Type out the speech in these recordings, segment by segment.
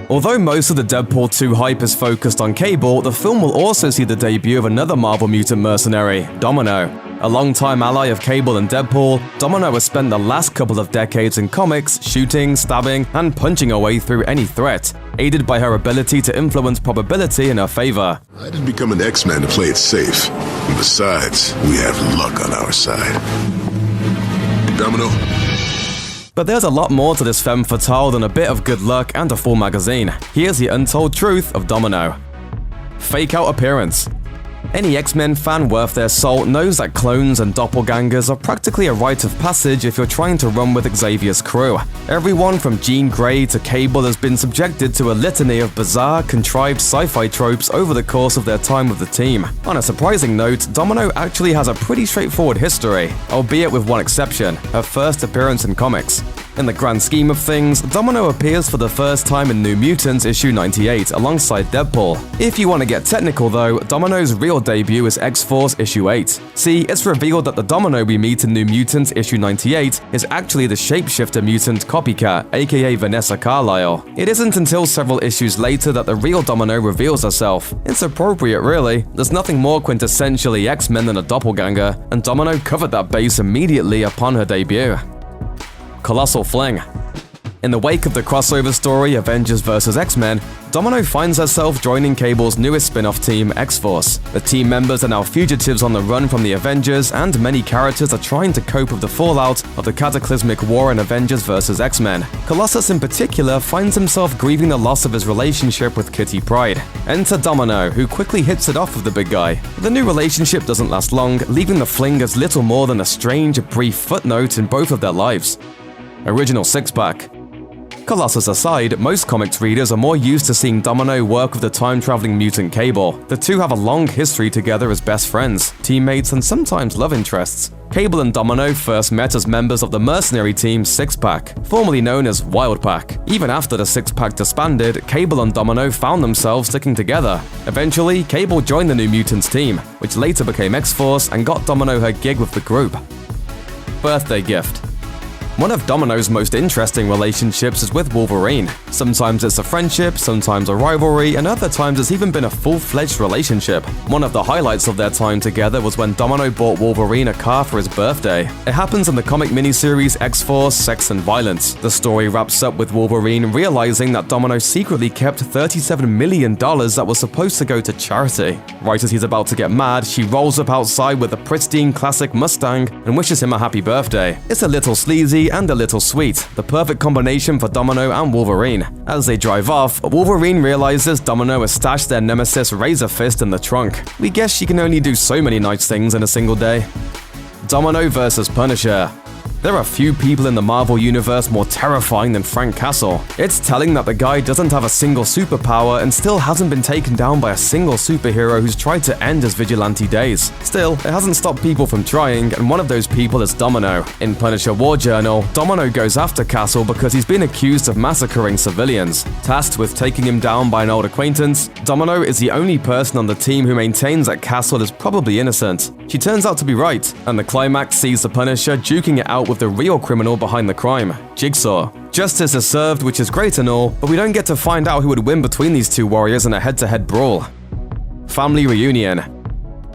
Although most of the Deadpool 2 hype is focused on Cable, the film will also see the debut of another Marvel mutant mercenary, Domino. A longtime ally of Cable and Deadpool, Domino has spent the last couple of decades in comics, shooting, stabbing, and punching her way through any threat, aided by her ability to influence probability in her favor. I didn't become an X-Man to play it safe. And besides, we have luck on our side. Domino? But there's a lot more to this femme fatale than a bit of good luck and a full magazine. Here's the untold truth of Domino. Fake-out appearance. Any X-Men fan worth their salt knows that clones and doppelgangers are practically a rite of passage if you're trying to run with Xavier's crew. Everyone from Jean Grey to Cable has been subjected to a litany of bizarre, contrived sci-fi tropes over the course of their time with the team. On a surprising note, Domino actually has a pretty straightforward history, albeit with one exception, her first appearance in comics. In the grand scheme of things, Domino appears for the first time in New Mutants issue 98 alongside Deadpool. If you want to get technical though, Domino's real debut is X-Force issue 8. See, it's revealed that the Domino we meet in New Mutants issue 98 is actually the shapeshifter mutant Copycat, aka Vanessa Carlyle. It isn't until several issues later that the real Domino reveals herself. It's appropriate really, there's nothing more quintessentially X-Men than a doppelganger, and Domino covered that base immediately upon her debut. Colossal fling. In the wake of the crossover story Avengers vs. X-Men, Domino finds herself joining Cable's newest spin-off team, X-Force. The team members are now fugitives on the run from the Avengers, and many characters are trying to cope with the fallout of the cataclysmic war in Avengers vs. X-Men. Colossus in particular finds himself grieving the loss of his relationship with Kitty Pryde. Enter Domino, who quickly hits it off with the big guy. The new relationship doesn't last long, leaving the fling as little more than a strange, brief footnote in both of their lives. Original six-pack. Colossus aside, most comics readers are more used to seeing Domino work with the time-traveling mutant Cable. The two have a long history together as best friends, teammates, and sometimes love interests. Cable and Domino first met as members of the mercenary team Six-Pack, formerly known as Wild Pack. Even after the Six-Pack disbanded, Cable and Domino found themselves sticking together. Eventually, Cable joined the New Mutants team, which later became X-Force and got Domino her gig with the group. Birthday gift. One of Domino's most interesting relationships is with Wolverine. Sometimes it's a friendship, sometimes a rivalry, and other times it's even been a full-fledged relationship. One of the highlights of their time together was when Domino bought Wolverine a car for his birthday. It happens in the comic miniseries X-Force, Sex and Violence. The story wraps up with Wolverine realizing that Domino secretly kept $37 million that was supposed to go to charity. Right as he's about to get mad, she rolls up outside with a pristine classic Mustang and wishes him a happy birthday. It's a little sleazy and a little sweet, the perfect combination for Domino and Wolverine. As they drive off, Wolverine realizes Domino has stashed their nemesis Razor Fist in the trunk. We guess she can only do so many nice things in a single day. Domino vs. Punisher. There are few people in the Marvel Universe more terrifying than Frank Castle. It's telling that the guy doesn't have a single superpower and still hasn't been taken down by a single superhero who's tried to end his vigilante days. Still, it hasn't stopped people from trying, and one of those people is Domino. In Punisher War Journal, Domino goes after Castle because he's been accused of massacring civilians. Tasked with taking him down by an old acquaintance, Domino is the only person on the team who maintains that Castle is probably innocent. She turns out to be right, and the climax sees the Punisher duking it out with the real criminal behind the crime, Jigsaw. Justice is served, which is great and all, but we don't get to find out who would win between these two warriors in a head-to-head brawl. Family reunion.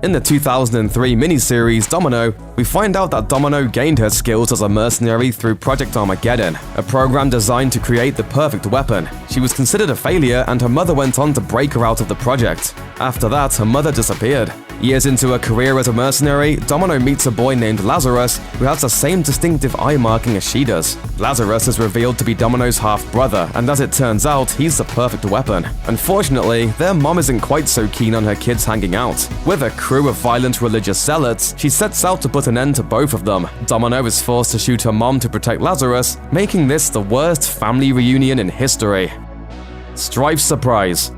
In the 2003 miniseries Domino, we find out that Domino gained her skills as a mercenary through Project Armageddon, a program designed to create the perfect weapon. She was considered a failure, and her mother went on to break her out of the project. After that, her mother disappeared. Years into her career as a mercenary, Domino meets a boy named Lazarus who has the same distinctive eye marking as she does. Lazarus is revealed to be Domino's half-brother, and as it turns out, he's the perfect weapon. Unfortunately, their mom isn't quite so keen on her kids hanging out. With a crew of violent religious zealots, she sets out to put an end to both of them. Domino is forced to shoot her mom to protect Lazarus, making this the worst family reunion in history. Stryfe's surprise.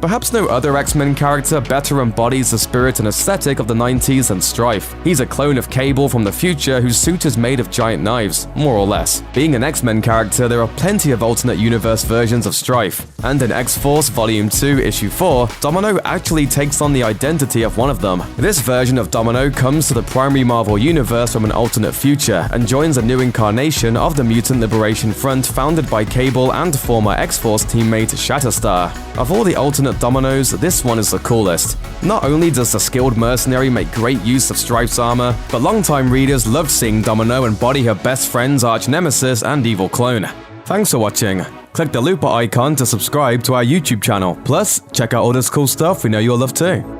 Perhaps no other X-Men character better embodies the spirit and aesthetic of the 90s than Stryfe. He's a clone of Cable from the future whose suit is made of giant knives, more or less. Being an X-Men character, there are plenty of alternate universe versions of Stryfe, and in X-Force Volume 2, Issue 4, Domino actually takes on the identity of one of them. This version of Domino comes to the primary Marvel universe from an alternate future, and joins a new incarnation of the Mutant Liberation Front founded by Cable and former X-Force teammate Shatterstar. Of all the alternate Dominoes, this one is the coolest. Not only does the skilled mercenary make great use of Stryfe's armor, but longtime readers loved seeing Domino embody her best friend's arch-nemesis and evil clone. Thanks for watching. Click the looper icon to subscribe to our YouTube channel. Plus, check out all this cool stuff we know you'll love too.